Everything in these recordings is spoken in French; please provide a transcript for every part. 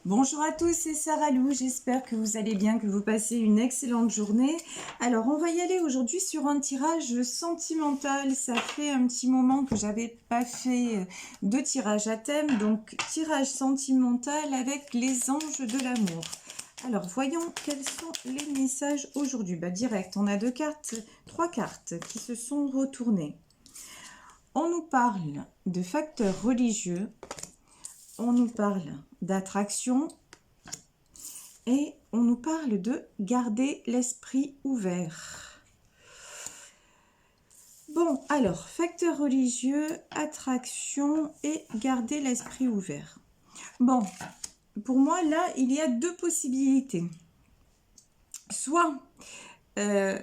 Bonjour à tous, c'est Sarah Lou, j'espère que vous allez bien, que vous passez une excellente journée. Alors on va y aller aujourd'hui sur un tirage sentimental. Ça fait un petit moment que j'avais pas fait de tirage à thème, donc tirage sentimental avec les anges de l'amour. Alors voyons quels sont les messages aujourd'hui. Direct, on a trois cartes qui se sont retournées. On nous parle de facteurs religieux, on nous parle d'attraction, et on nous parle de garder l'esprit ouvert. Bon, alors, facteurs religieux, attraction et garder l'esprit ouvert. Bon, pour moi, là, il y a deux possibilités. Soit, là,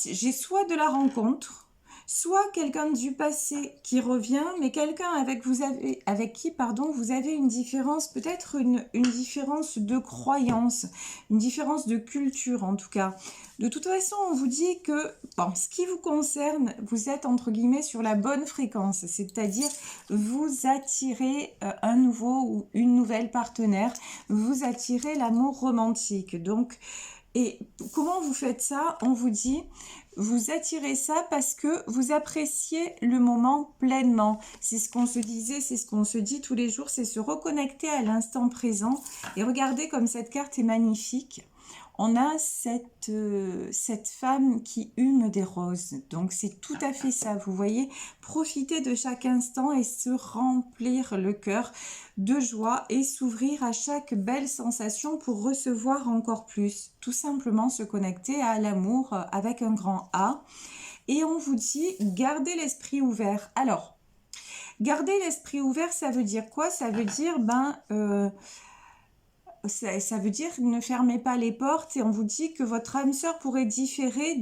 j'ai soit de la rencontre, soit quelqu'un du passé qui revient, mais quelqu'un avec qui vous avez une différence, peut-être une différence de croyance, une différence de culture en tout cas. De toute façon, on vous dit que, bon, ce qui vous concerne, vous êtes entre guillemets sur la bonne fréquence, c'est-à-dire vous attirez un nouveau ou une nouvelle partenaire, vous attirez l'amour romantique. Donc, et comment vous faites ça? On vous dit, vous attirez ça parce que vous appréciez le moment pleinement. C'est ce qu'on se disait, c'est ce qu'on se dit tous les jours, c'est se reconnecter à l'instant présent. Et regardez comme cette carte est magnifique. On a cette femme qui hume des roses. Donc c'est tout à fait ça, vous voyez. Profiter de chaque instant et se remplir le cœur de joie et s'ouvrir à chaque belle sensation pour recevoir encore plus. Tout simplement se connecter à l'amour avec un grand A. Et on vous dit, gardez l'esprit ouvert. Alors, garder l'esprit ouvert, ça veut dire quoi? Ça veut dire, ça veut dire ne fermez pas les portes, et on vous dit que votre âme sœur pourrait différer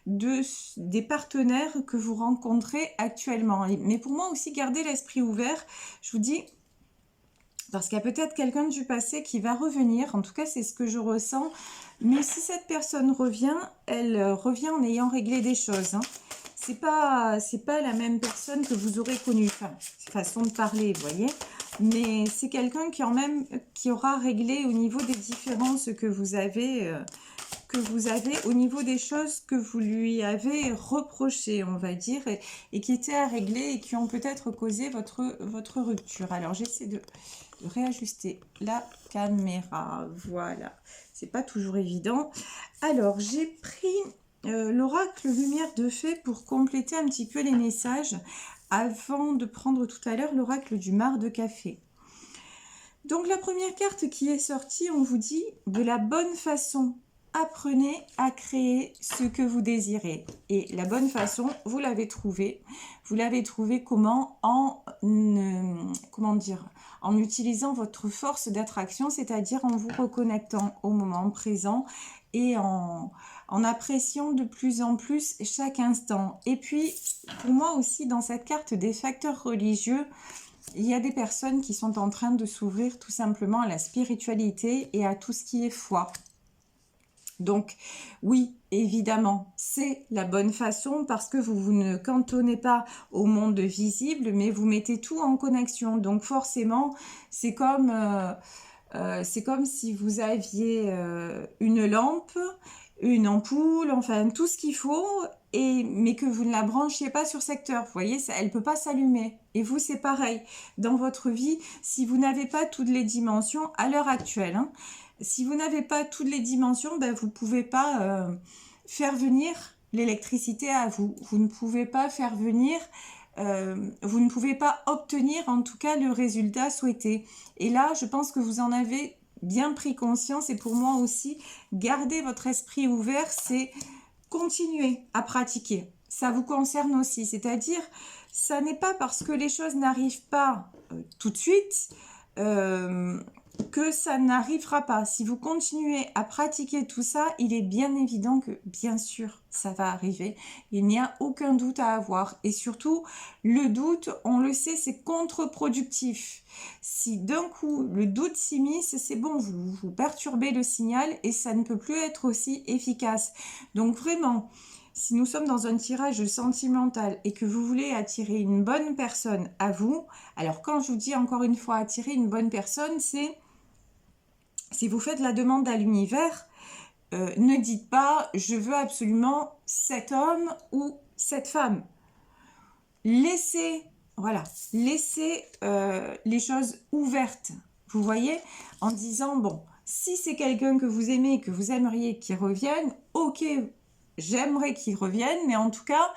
des partenaires que vous rencontrez actuellement. Mais pour moi aussi, garder l'esprit ouvert, je vous dis, parce qu'il y a peut-être quelqu'un du passé qui va revenir, en tout cas c'est ce que je ressens, mais si cette personne revient, elle revient en ayant réglé des choses. C'est pas la même personne que vous aurez connue, enfin, façon de parler, vous voyez. Mais c'est quelqu'un qui aura réglé au niveau des différences que vous avez au niveau des choses que vous lui avez reprochées, on va dire, et qui étaient à régler et qui ont peut-être causé votre rupture. Alors j'essaie de réajuster la caméra, voilà, c'est pas toujours évident. Alors j'ai pris l'oracle lumière de fée pour compléter un petit peu les messages avant de prendre tout à l'heure l'oracle du mar de café. Donc la première carte qui est sortie, on vous dit de la bonne façon. Apprenez à créer ce que vous désirez. Et la bonne façon, vous l'avez trouvée. Vous l'avez trouvée comment? Comment dire, en utilisant votre force d'attraction, c'est-à-dire en vous reconnectant au moment présent et en appréciant de plus en plus chaque instant. Et puis, pour moi aussi, dans cette carte des facteurs religieux, il y a des personnes qui sont en train de s'ouvrir tout simplement à la spiritualité et à tout ce qui est foi. Donc oui, évidemment, c'est la bonne façon parce que vous ne cantonnez pas au monde visible, mais vous mettez tout en connexion. Donc forcément, c'est comme si vous aviez une lampe, une ampoule, enfin tout ce qu'il faut, mais que vous ne la branchiez pas sur secteur. Vous voyez, elle ne peut pas s'allumer. Et vous, c'est pareil. Dans votre vie, si vous n'avez pas toutes les dimensions, à l'heure actuelle, si vous n'avez pas toutes les dimensions, vous ne pouvez pas faire venir l'électricité à vous. Vous ne pouvez pas faire venir, vous ne pouvez pas obtenir en tout cas le résultat souhaité. Et là, je pense que vous en avez bien pris conscience. Et pour moi aussi, garder votre esprit ouvert, c'est continuer à pratiquer. Ça vous concerne aussi. C'est-à-dire, ça n'est pas parce que les choses n'arrivent pas tout de suite que ça n'arrivera pas. Si vous continuez à pratiquer tout ça, il est bien évident que, bien sûr, ça va arriver. Il n'y a aucun doute à avoir. Et surtout, le doute, on le sait, c'est contre-productif. Si d'un coup, le doute s'immisce, c'est bon, vous perturbez le signal et ça ne peut plus être aussi efficace. Donc vraiment, si nous sommes dans un tirage sentimental et que vous voulez attirer une bonne personne à vous, alors quand je vous dis encore une fois attirer une bonne personne, c'est si vous faites la demande à l'univers, ne dites pas je veux absolument cet homme ou cette femme. Laissez, voilà, laissez les choses ouvertes, vous voyez, en disant bon, si c'est quelqu'un que vous aimez et que vous aimeriez qu'il revienne, ok, j'aimerais qu'il revienne, mais en tout cas,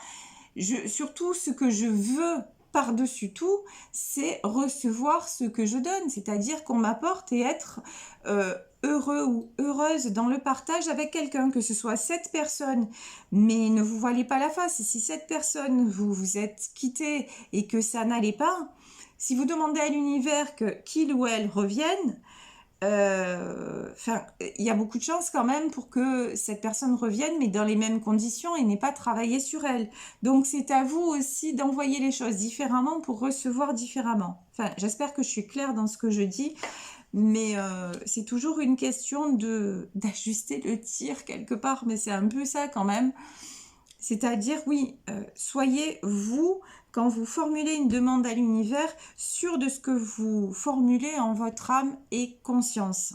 surtout ce que je veux par-dessus tout, c'est recevoir ce que je donne, c'est-à-dire qu'on m'apporte et être heureux ou heureuse dans le partage avec quelqu'un, que ce soit cette personne, mais ne vous voilez pas la face. Si cette personne, vous vous êtes quitté et que ça n'allait pas, si vous demandez à l'univers qu'il ou elle revienne, il y a beaucoup de chances quand même pour que cette personne revienne, mais dans les mêmes conditions et n'ait pas travaillé sur elle. Donc c'est à vous aussi d'envoyer les choses différemment pour recevoir différemment. Enfin, j'espère que je suis claire dans ce que je dis, mais c'est toujours une question d'ajuster le tir quelque part, mais c'est un peu ça quand même. C'est-à-dire, oui, soyez vous, quand vous formulez une demande à l'univers, sûr de ce que vous formulez en votre âme et conscience.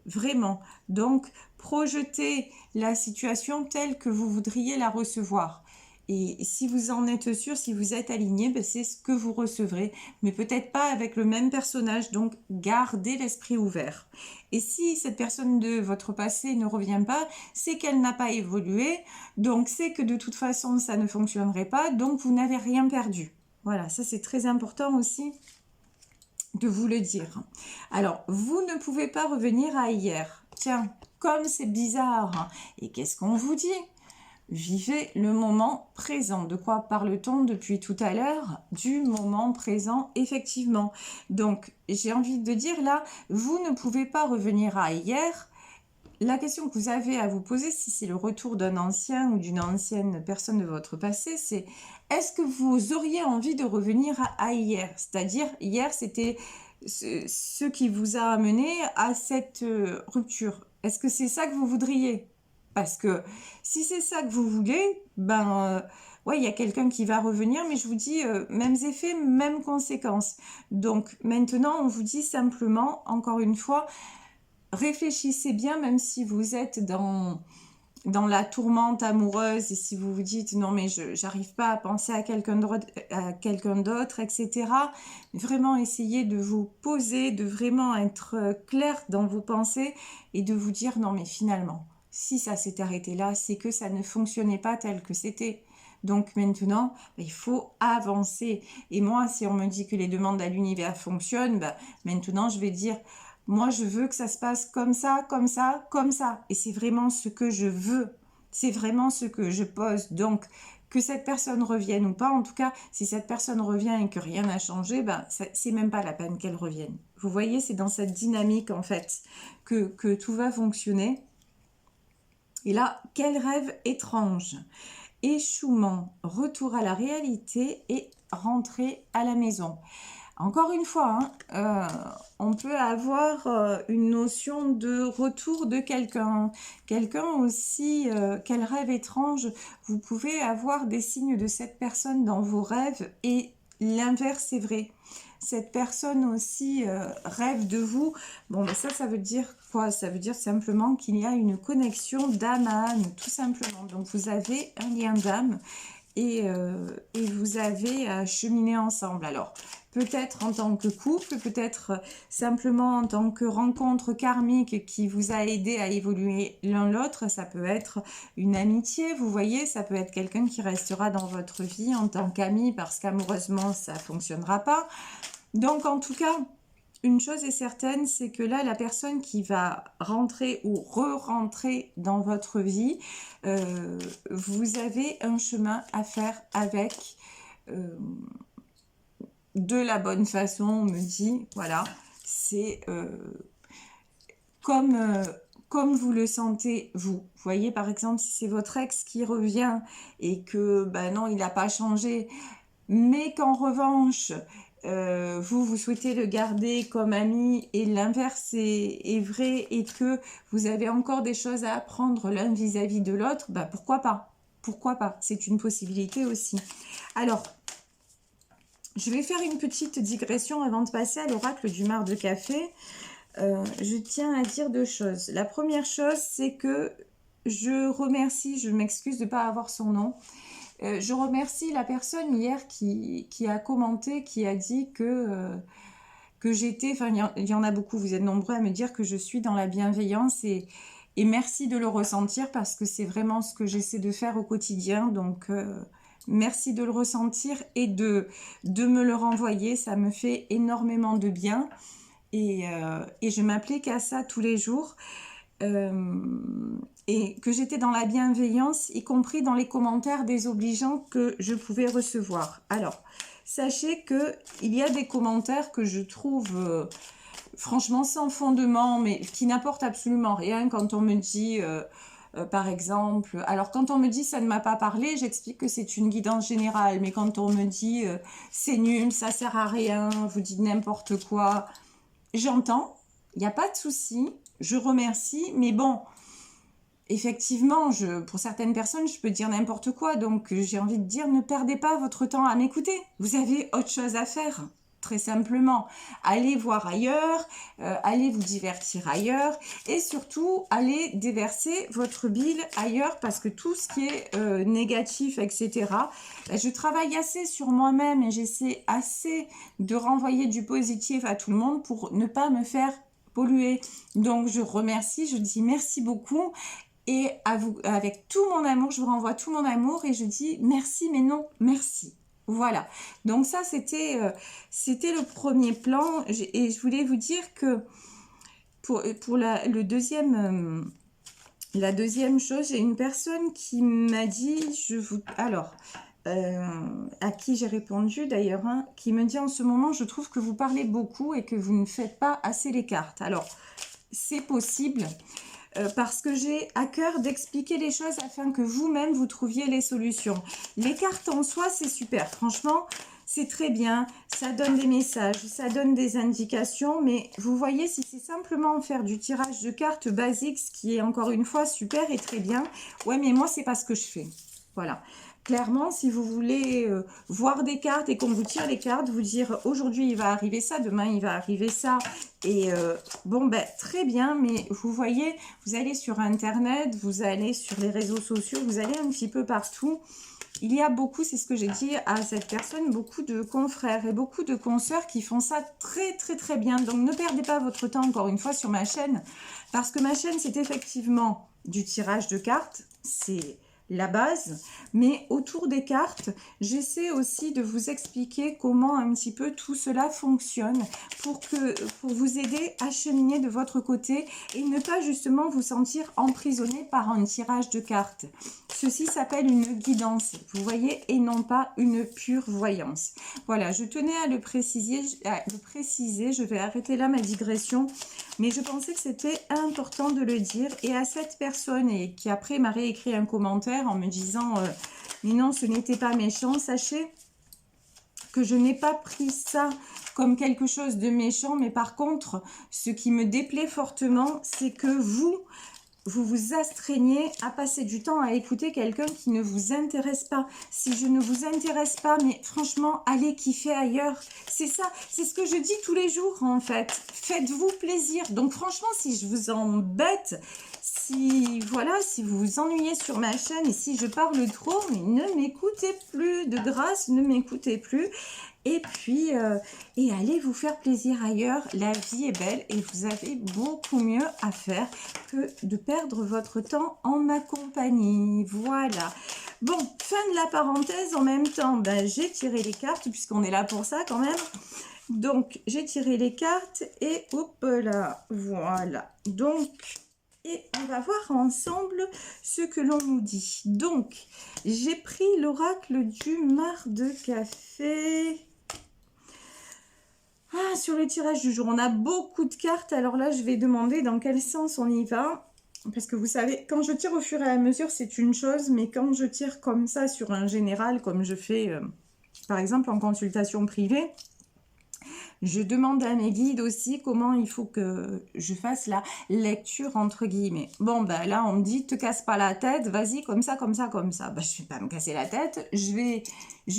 Vraiment. Donc, projetez la situation telle que vous voudriez la recevoir. Et si vous en êtes sûr, si vous êtes aligné, ben c'est ce que vous recevrez, mais peut-être pas avec le même personnage, donc gardez l'esprit ouvert. Et si cette personne de votre passé ne revient pas, c'est qu'elle n'a pas évolué, donc c'est que de toute façon ça ne fonctionnerait pas, donc vous n'avez rien perdu. Voilà, ça c'est très important aussi de vous le dire. Alors, vous ne pouvez pas revenir à hier. Tiens, comme c'est bizarre. Et qu'est-ce qu'on vous dit ? Vivez le moment présent. De quoi parle-t-on depuis tout à l'heure? Du moment présent, effectivement. Donc, j'ai envie de dire là, vous ne pouvez pas revenir à hier. La question que vous avez à vous poser, si c'est le retour d'un ancien ou d'une ancienne personne de votre passé, c'est est-ce que vous auriez envie de revenir à hier? C'est-à-dire, hier, c'était ce qui vous a amené à cette rupture. Est-ce que c'est ça que vous voudriez? Parce que si c'est ça que vous voulez, ouais, il y a quelqu'un qui va revenir, mais je vous dis, mêmes effets, mêmes conséquences. Donc maintenant, on vous dit simplement, encore une fois, réfléchissez bien, même si vous êtes dans la tourmente amoureuse et si vous vous dites non mais je n'arrive pas à penser à quelqu'un d'autre, etc. Vraiment essayez de vous poser, de vraiment être clair dans vos pensées et de vous dire non mais finalement, si ça s'est arrêté là, c'est que ça ne fonctionnait pas tel que c'était. Donc maintenant, il faut avancer. Et moi, si on me dit que les demandes à l'univers fonctionnent, maintenant je vais dire moi, je veux que ça se passe comme ça, comme ça, comme ça. Et c'est vraiment ce que je veux. C'est vraiment ce que je pose. Donc, que cette personne revienne ou pas, en tout cas, si cette personne revient et que rien n'a changé, c'est même pas la peine qu'elle revienne. Vous voyez, c'est dans cette dynamique, en fait, que tout va fonctionner. Et là, quel rêve étrange. Échouement, retour à la réalité et rentrer à la maison. Encore une fois, on peut avoir une notion de retour de quelqu'un. Quelqu'un aussi, quel rêve étrange. Vous pouvez avoir des signes de cette personne dans vos rêves et l'inverse est vrai. Cette personne aussi rêve de vous. Bon, mais ça veut dire quoi? Ça veut dire simplement qu'il y a une connexion d'âme à âme, tout simplement. Donc, vous avez un lien d'âme et vous avez à cheminer ensemble. Alors, peut-être en tant que couple, peut-être simplement en tant que rencontre karmique qui vous a aidé à évoluer l'un l'autre. Ça peut être une amitié, vous voyez, ça peut être quelqu'un qui restera dans votre vie en tant qu'ami parce qu'amoureusement, ça ne fonctionnera pas. Donc, en tout cas, une chose est certaine, c'est que là, la personne qui va rentrer ou re-rentrer dans votre vie, vous avez un chemin à faire avec de la bonne façon, on me dit, voilà, c'est comme vous le sentez, vous. Vous voyez, par exemple, si c'est votre ex qui revient et que, non, il n'a pas changé, mais qu'en revanche, vous souhaitez le garder comme ami et l'inverse est vrai et que vous avez encore des choses à apprendre l'un vis-à-vis de l'autre, pourquoi pas? pourquoi pas? C'est une possibilité aussi. Alors, je vais faire une petite digression avant de passer à l'oracle du marc de café. Je tiens à dire deux choses. La première chose, c'est que je remercie, je m'excuse de ne pas avoir son nom, je remercie la personne hier qui a commenté, qui a dit que j'étais, enfin il y en a beaucoup, vous êtes nombreux à me dire que je suis dans la bienveillance et merci de le ressentir parce que c'est vraiment ce que j'essaie de faire au quotidien. Donc merci de le ressentir et de me le renvoyer, ça me fait énormément de bien et je m'applique à ça tous les jours. Et que j'étais dans la bienveillance, y compris dans les commentaires désobligeants que je pouvais recevoir. Alors, sachez qu'il y a des commentaires que je trouve franchement sans fondement, mais qui n'apportent absolument rien quand on me dit... par exemple, alors quand on me dit ça ne m'a pas parlé, j'explique que c'est une guidance générale, mais quand on me dit c'est nul, ça sert à rien, vous dites n'importe quoi, j'entends, il n'y a pas de souci, je remercie, mais bon, effectivement, pour certaines personnes, je peux dire n'importe quoi, donc j'ai envie de dire ne perdez pas votre temps à m'écouter, vous avez autre chose à faire. Très simplement, allez voir ailleurs, allez vous divertir ailleurs et surtout, allez déverser votre bile ailleurs parce que tout ce qui est négatif, etc., je travaille assez sur moi-même et j'essaie assez de renvoyer du positif à tout le monde pour ne pas me faire polluer. Donc, je remercie, je dis merci beaucoup et à vous, avec tout mon amour, je vous renvoie tout mon amour et je dis merci, mais non, merci. Voilà, donc ça c'était le premier plan et je voulais vous dire que pour la deuxième chose, j'ai une personne qui m'a dit, à qui j'ai répondu d'ailleurs, hein, qui me dit en ce moment, je trouve que vous parlez beaucoup et que vous ne faites pas assez les cartes. Alors, c'est possible. Parce que j'ai à cœur d'expliquer les choses afin que vous-même vous trouviez les solutions. Les cartes en soi, c'est super. Franchement, c'est très bien. Ça donne des messages, ça donne des indications. Mais vous voyez, si c'est simplement faire du tirage de cartes basique, ce qui est encore une fois super et très bien. Ouais, mais moi, c'est pas ce que je fais. Voilà. Clairement, si vous voulez voir des cartes et qu'on vous tire les cartes, vous dire aujourd'hui il va arriver ça, demain il va arriver ça. Et bon, ben très bien, mais vous voyez, vous allez sur Internet, vous allez sur les réseaux sociaux, vous allez un petit peu partout. Il y a beaucoup, c'est ce que j'ai dit à cette personne, beaucoup de confrères et beaucoup de consoeurs qui font ça très très très bien. Donc ne perdez pas votre temps encore une fois sur ma chaîne, parce que ma chaîne c'est effectivement du tirage de cartes, c'est la base, mais autour des cartes, j'essaie aussi de vous expliquer comment un petit peu tout cela fonctionne pour vous aider à cheminer de votre côté et ne pas justement vous sentir emprisonné par un tirage de cartes. Ceci s'appelle une guidance, vous voyez, et non pas une pure voyance. Voilà, je tenais à le préciser, je vais arrêter là ma digression, mais je pensais que c'était important de le dire. Et à cette personne et qui après m'a réécrit un commentaire en me disant mais non, ce n'était pas méchant, sachez que je n'ai pas pris ça comme quelque chose de méchant, mais par contre, ce qui me déplaît fortement, c'est que vous vous astreignez à passer du temps à écouter quelqu'un qui ne vous intéresse pas. Si je ne vous intéresse pas, mais franchement, allez kiffer ailleurs. C'est ça, c'est ce que je dis tous les jours en fait. Faites-vous plaisir. Donc franchement, si je vous embête, si vous vous ennuyez sur ma chaîne et si je parle trop, mais ne m'écoutez plus, de grâce, ne m'écoutez plus. Et puis, et allez vous faire plaisir ailleurs. La vie est belle et vous avez beaucoup mieux à faire que de perdre votre temps en ma compagnie. Voilà. Bon, fin de la parenthèse. En même temps, ben, j'ai tiré les cartes puisqu'on est là pour ça quand même. Donc, j'ai tiré les cartes et hop là, voilà. Donc, et on va voir ensemble ce que l'on nous dit. Donc, j'ai pris l'oracle du marc de café. Ah, sur le tirage du jour, on a beaucoup de cartes. Alors là, je vais demander dans quel sens on y va. Parce que vous savez, quand je tire au fur et à mesure, c'est une chose. Mais quand je tire comme ça sur un général, comme je fais par exemple en consultation privée, Je demande à mes guides aussi comment il faut que je fasse la lecture entre guillemets. Bon, ben là, on me dit, te casse pas la tête, vas-y, comme ça, comme ça, comme ça. Ben, je vais pas me casser la tête, je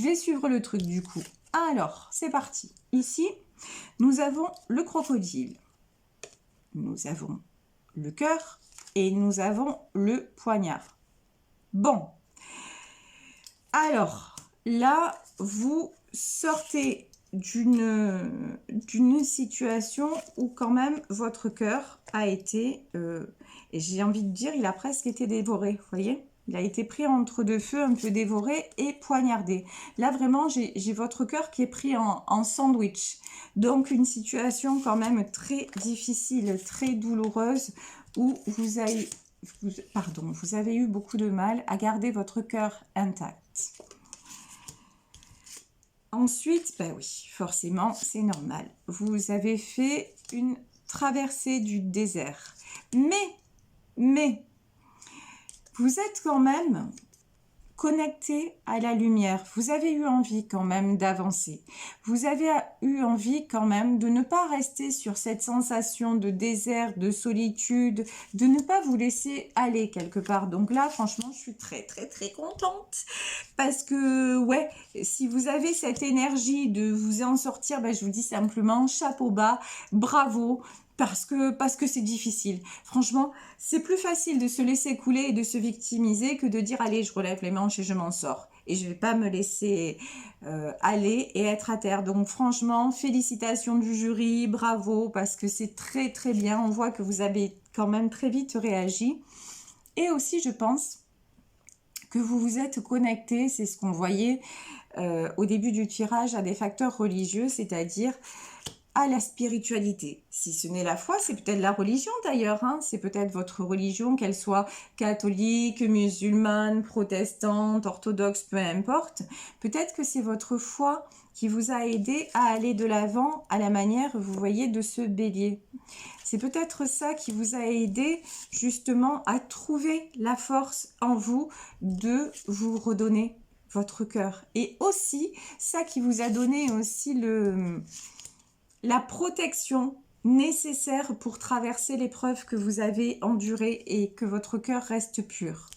vais suivre le truc du coup. Alors, c'est parti. Ici, nous avons le crocodile. Nous avons le cœur et nous avons le poignard. Bon. Alors, là, vous sortez d'une situation où quand même votre cœur a été, et j'ai envie de dire, il a presque été dévoré, vous voyez? Il a été pris entre deux feux, un peu dévoré et poignardé. Là, vraiment, j'ai votre cœur qui est pris en sandwich. Donc, une situation quand même très difficile, très douloureuse, où vous avez eu beaucoup de mal à garder votre cœur intact. Ensuite, ben oui, forcément, c'est normal. Vous avez fait une traversée du désert. Mais, vous êtes quand même connecté à la lumière. Vous avez eu envie quand même d'avancer. Vous avez eu envie quand même de ne pas rester sur cette sensation de désert, de solitude, de ne pas vous laisser aller quelque part. Donc là, franchement, je suis très, très, très contente. Parce que, ouais, si vous avez cette énergie de vous en sortir, ben, je vous dis simplement, chapeau bas, bravo. Parce que c'est difficile. Franchement, c'est plus facile de se laisser couler et de se victimiser que de dire « Allez, je relève les manches et je m'en sors. » Et je ne vais pas me laisser aller et être à terre. Donc franchement, félicitations du jury, bravo, parce que c'est très très bien. On voit que vous avez quand même très vite réagi. Et aussi, je pense que vous vous êtes connecté, c'est ce qu'on voyait au début du tirage, à des facteurs religieux, c'est-à-dire à la spiritualité. Si ce n'est la foi, c'est peut-être la religion d'ailleurs, hein. C'est peut-être votre religion, qu'elle soit catholique, musulmane, protestante, orthodoxe, peu importe. Peut-être que c'est votre foi qui vous a aidé à aller de l'avant à la manière, vous voyez, de ce bélier. C'est peut-être ça qui vous a aidé justement à trouver la force en vous de vous redonner votre cœur. Et aussi, ça qui vous a donné aussi la protection nécessaire pour traverser l'épreuve que vous avez endurée et que votre cœur reste pur.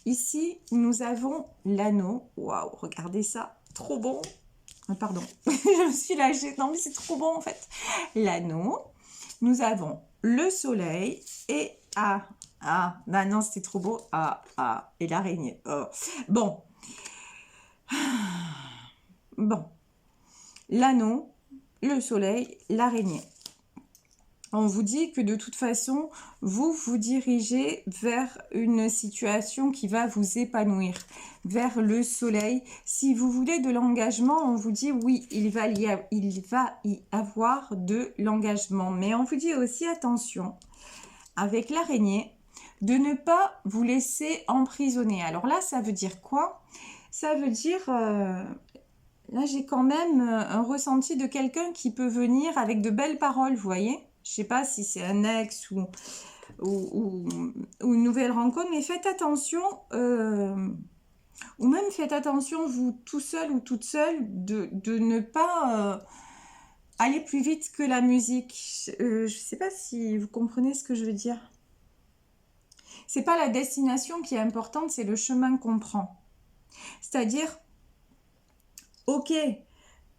Ici, nous avons l'anneau. Waouh, regardez ça, trop bon. Pardon, je me suis lâchée. Non, mais c'est trop bon en fait. L'anneau. Nous avons le soleil et non, c'était trop beau. Et l'araignée. Oh. Bon. L'anneau, le soleil, l'araignée. On vous dit que de toute façon, vous vous dirigez vers une situation qui va vous épanouir, vers le soleil. Si vous voulez de l'engagement, on vous dit oui, il va y avoir de l'engagement. Mais on vous dit aussi attention, avec l'araignée, de ne pas vous laisser emprisonner. Alors là, ça veut dire quoi? Ça veut dire... là, j'ai quand même un ressenti de quelqu'un qui peut venir avec de belles paroles, vous voyez? Je ne sais pas si c'est un ex ou une nouvelle rencontre, mais faites attention, ou même faites attention, vous tout seul ou toute seule, de ne pas aller plus vite que la musique. Je ne sais pas si vous comprenez ce que je veux dire. C'est pas la destination qui est importante, c'est le chemin qu'on prend. C'est-à-dire, ok,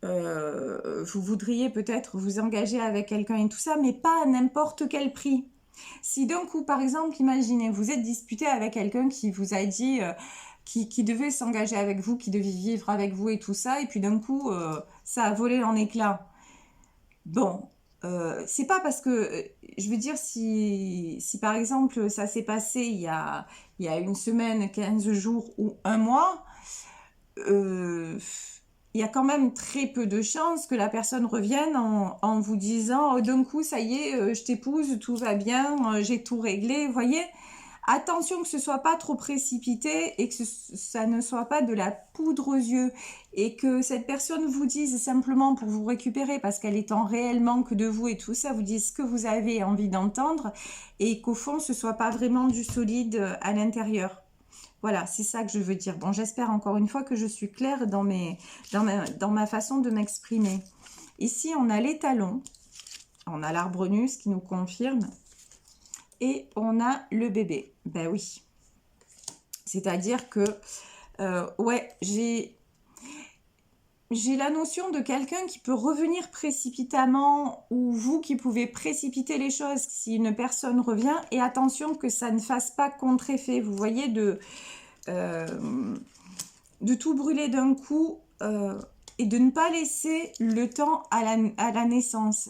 vous voudriez peut-être vous engager avec quelqu'un et tout ça, mais pas à n'importe quel prix. Si d'un coup, par exemple, imaginez, vous êtes disputé avec quelqu'un qui vous a dit, qui devait s'engager avec vous, qui devait vivre avec vous et tout ça, et puis d'un coup, ça a volé en éclats. Bon, c'est pas parce que, je veux dire, si par exemple, ça s'est passé il y a une semaine, 15 jours ou un mois, il y a quand même très peu de chances que la personne revienne en vous disant oh, d'un coup, ça y est, je t'épouse, tout va bien, j'ai tout réglé. Vous voyez, attention que ce soit pas trop précipité et que ça ne soit pas de la poudre aux yeux et que cette personne vous dise simplement pour vous récupérer parce qu'elle est en réel manque de vous et tout ça, vous dise ce que vous avez envie d'entendre et qu'au fond, ce soit pas vraiment du solide à l'intérieur. Voilà, c'est ça que je veux dire. Bon, j'espère encore une fois que je suis claire dans ma façon de m'exprimer. Ici, on a les talons, on a l'arbre nu, ce qui nous confirme, et on a le bébé. Ben oui. C'est-à-dire que, ouais, j'ai la notion de quelqu'un qui peut revenir précipitamment ou vous qui pouvez précipiter les choses si une personne revient. Et attention que ça ne fasse pas contre-effet. Vous voyez, de tout brûler d'un coup et de ne pas laisser le temps à la naissance.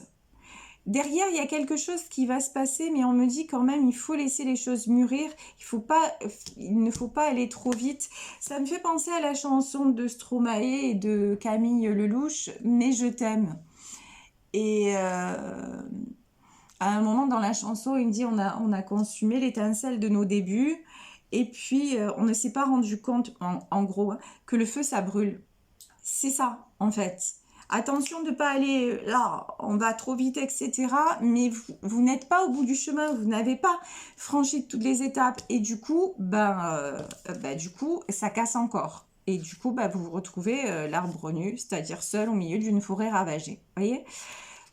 Derrière, il y a quelque chose qui va se passer, mais on me dit quand même, il faut laisser les choses mûrir. Il ne faut pas aller trop vite. Ça me fait penser à la chanson de Stromae et de Camille Lelouch, Mais je t'aime. Et à un moment dans la chanson, il me dit, on a consumé l'étincelle de nos débuts. Et puis, on ne s'est pas rendu compte, en gros, hein, que le feu, ça brûle. C'est ça, en fait. Attention de ne pas aller là, on va trop vite, etc. Mais vous n'êtes pas au bout du chemin, vous n'avez pas franchi toutes les étapes. Et du coup, du coup, ça casse encore. Et du coup, vous vous retrouvez l'arbre nu, c'est-à-dire seul au milieu d'une forêt ravagée. Voyez?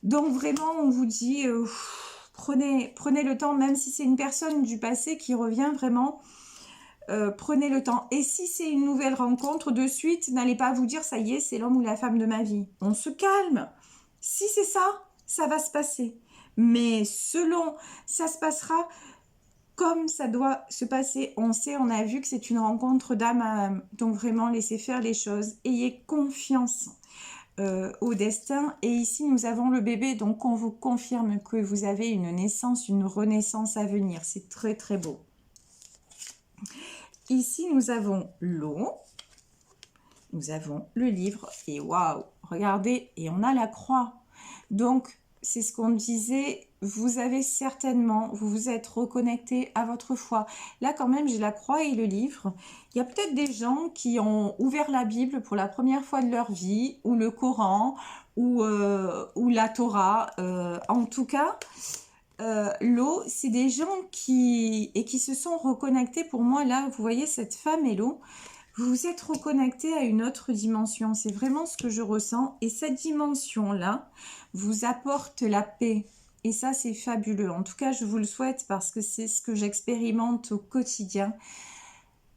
Donc vraiment, on vous dit, prenez le temps, même si c'est une personne du passé qui revient vraiment. Prenez le temps. Et si c'est une nouvelle rencontre, de suite, n'allez pas vous dire, ça y est, c'est l'homme ou la femme de ma vie. On se calme. Si c'est ça, ça va se passer. Mais selon, ça se passera comme ça doit se passer. On sait, on a vu que c'est une rencontre d'âme à âme. Donc vraiment, laissez faire les choses. Ayez confiance au destin. Et ici, nous avons le bébé. Donc, on vous confirme que vous avez une naissance, une renaissance à venir. C'est très, très beau. Ici, nous avons l'eau, nous avons le livre, et waouh, regardez, et on a la croix. Donc, c'est ce qu'on disait, vous avez certainement, vous vous êtes reconnecté à votre foi. Là, quand même, j'ai la croix et le livre. Il y a peut-être des gens qui ont ouvert la Bible pour la première fois de leur vie, ou le Coran, ou la Torah. En tout cas... l'eau, c'est des gens qui se sont reconnectés. Pour moi, là, vous voyez cette femme et l'eau, vous vous êtes reconnectés à une autre dimension. C'est vraiment ce que je ressens. Et cette dimension-là vous apporte la paix. Et ça, c'est fabuleux. En tout cas, je vous le souhaite parce que c'est ce que j'expérimente au quotidien.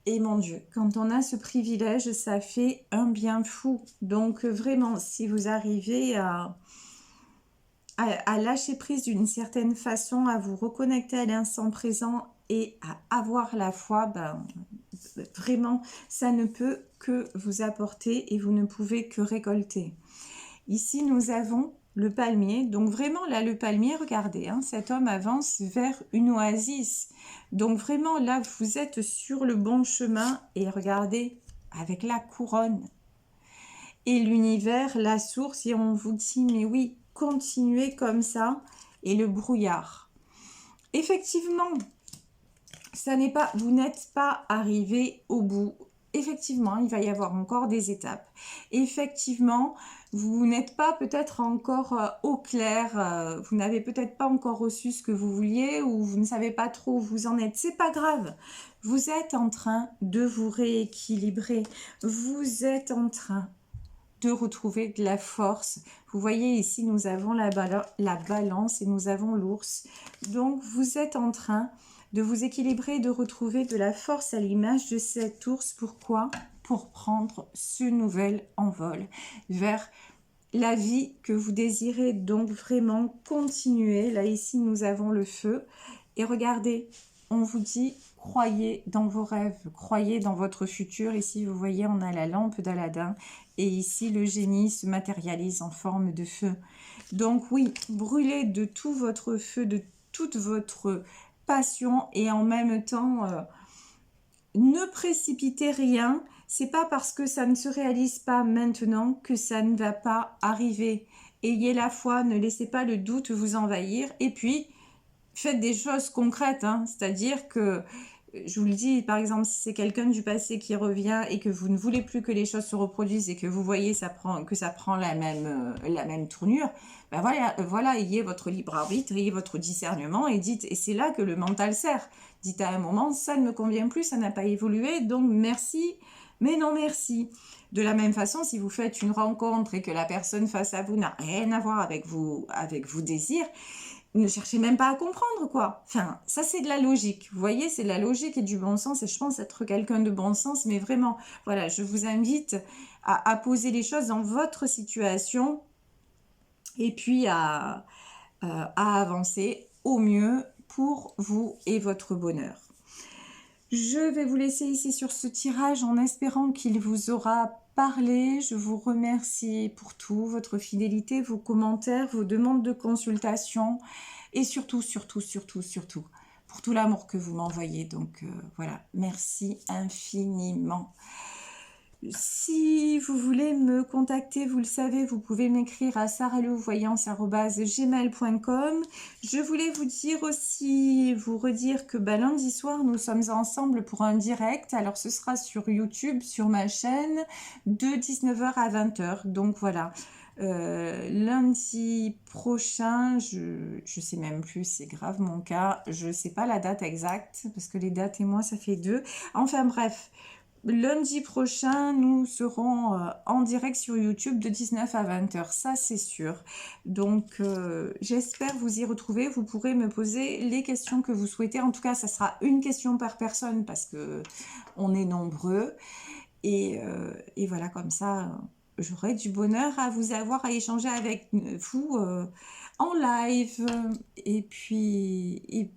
Et mon Dieu, quand on a ce privilège, ça fait un bien fou. Donc, vraiment, si vous arrivez à lâcher prise d'une certaine façon, à vous reconnecter à l'instant présent et à avoir la foi, vraiment, ça ne peut que vous apporter et vous ne pouvez que récolter. Ici, nous avons le palmier. Donc vraiment, là, le palmier, regardez, hein, cet homme avance vers une oasis. Donc vraiment, là, vous êtes sur le bon chemin et regardez, avec la couronne et l'univers, la source, et on vous dit, mais oui, continuez comme ça, et le brouillard. Effectivement, vous n'êtes pas arrivé au bout. Effectivement, il va y avoir encore des étapes. Effectivement, vous n'êtes pas peut-être encore au clair, vous n'avez peut-être pas encore reçu ce que vous vouliez ou vous ne savez pas trop où vous en êtes. C'est pas grave. Vous êtes en train de vous rééquilibrer. Vous êtes en train de retrouver de la force. Vous voyez ici, nous avons la balance et nous avons l'ours. Donc, vous êtes en train de vous équilibrer, de retrouver de la force à l'image de cet ours. Pourquoi? Pour prendre ce nouvel envol vers la vie que vous désirez. Donc, vraiment, continuer. Là, ici, nous avons le feu. Et regardez, on vous dit, croyez dans vos rêves, croyez dans votre futur. Ici, vous voyez, on a la lampe d'Aladin. Et ici, le génie se matérialise en forme de feu. Donc oui, brûlez de tout votre feu, de toute votre passion. Et en même temps, ne précipitez rien. C'est pas parce que ça ne se réalise pas maintenant que ça ne va pas arriver. Ayez la foi, ne laissez pas le doute vous envahir. Et puis, faites des choses concrètes. Hein. C'est-à-dire que... Je vous le dis, par exemple, si c'est quelqu'un du passé qui revient et que vous ne voulez plus que les choses se reproduisent et que vous voyez que ça prend la même tournure, voilà, ayez votre libre arbitre, ayez votre discernement et dites, et c'est là que le mental sert. Dites à un moment, ça ne me convient plus, ça n'a pas évolué, donc merci mais non merci. De la même façon, si vous faites une rencontre et que la personne face à vous n'a rien à voir avec vos désirs, ne cherchez même pas à comprendre, quoi. Enfin, ça, c'est de la logique. Vous voyez, c'est de la logique et du bon sens. Et je pense être quelqu'un de bon sens. Mais vraiment, voilà, je vous invite à poser les choses dans votre situation et puis à avancer au mieux pour vous et votre bonheur. Je vais vous laisser ici sur ce tirage en espérant qu'il vous aura parlé. Je vous remercie pour tout, votre fidélité, vos commentaires, vos demandes de consultation et surtout, pour tout l'amour que vous m'envoyez. Donc voilà, merci infiniment. Si vous voulez me contacter, vous le savez, vous pouvez m'écrire à sarahlevoyance@gmail.com. Je voulais vous dire aussi, vous redire que lundi soir, nous sommes ensemble pour un direct. Alors, ce sera sur YouTube, sur ma chaîne, de 19h à 20h. Donc, voilà. Lundi prochain, je sais même plus, c'est grave mon cas. Je sais pas la date exacte, parce que les dates et moi, ça fait deux. Enfin, bref. Lundi prochain, nous serons en direct sur YouTube de 19 à 20h, ça c'est sûr. Donc j'espère vous y retrouver. Vous pourrez me poser les questions que vous souhaitez. En tout cas, ça sera une question par personne parce que on est nombreux. Et voilà, comme ça, j'aurai du bonheur à vous avoir, à échanger avec vous en live. Et puis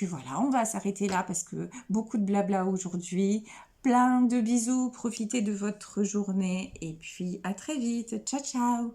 voilà, on va s'arrêter là parce que beaucoup de blabla aujourd'hui. Plein de bisous, profitez de votre journée et puis à très vite. Ciao, ciao!